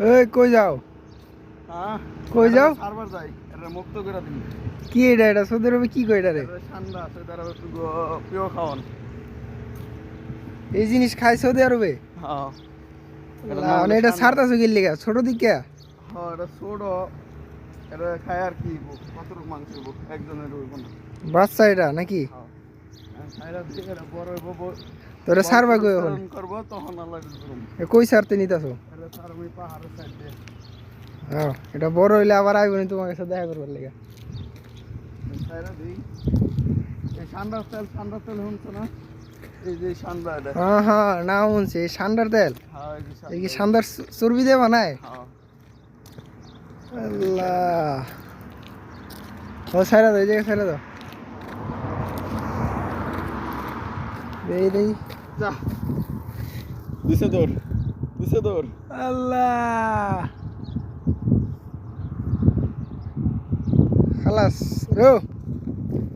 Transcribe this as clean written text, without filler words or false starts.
এই কই যাও? হ্যাঁ কই যাও? সার্ভার যাই এটা মুক্ত করে দিন। কি এটা সৌদি আরবে কি কই এটা রে? এটা ঠান্ডা আছে তারা একটু প্রিয় খাওয়ান। এই জিনিস খাই সৌদি আরবে? হ্যাঁ মানে এটা ছাড়তাছো কি লিগা ছোট দিকে? হ্যাঁ এটা ছোট, এটা খায় আর কি কতটুকু মাংস একজনের হইব না। বাচ্চা এটা নাকি? হ্যাঁ খাইরা দিয়ে এটা বড় হইব, তোরে সারবা কই এখন? করব তখন আল্লাহ করুম। কই সারতে নিতাছো? এটা সারমি পাহাড়ের সাইড দিয়ে। হ্যাঁ এটা বড় হইলে আবার আইবো নি তোমার কাছে দেখা করবার লাগা। খাইরা দেই এই সান্ডার তেল হচ্ছে না, এই যে সান্ডা এটা। হ্যাঁ হ্যাঁ নাম শুনছি সান্ডার তেল। হ্যাঁ এই কি সান্ডার চর্বি দিয়ে বানায়? হ্যাঁ আল্লাহ ও ছাইরা দাও, এই জায়গায় ছাইরা দাও। দেই যা দিছে দৌড় আল্লাহ খালাস রো।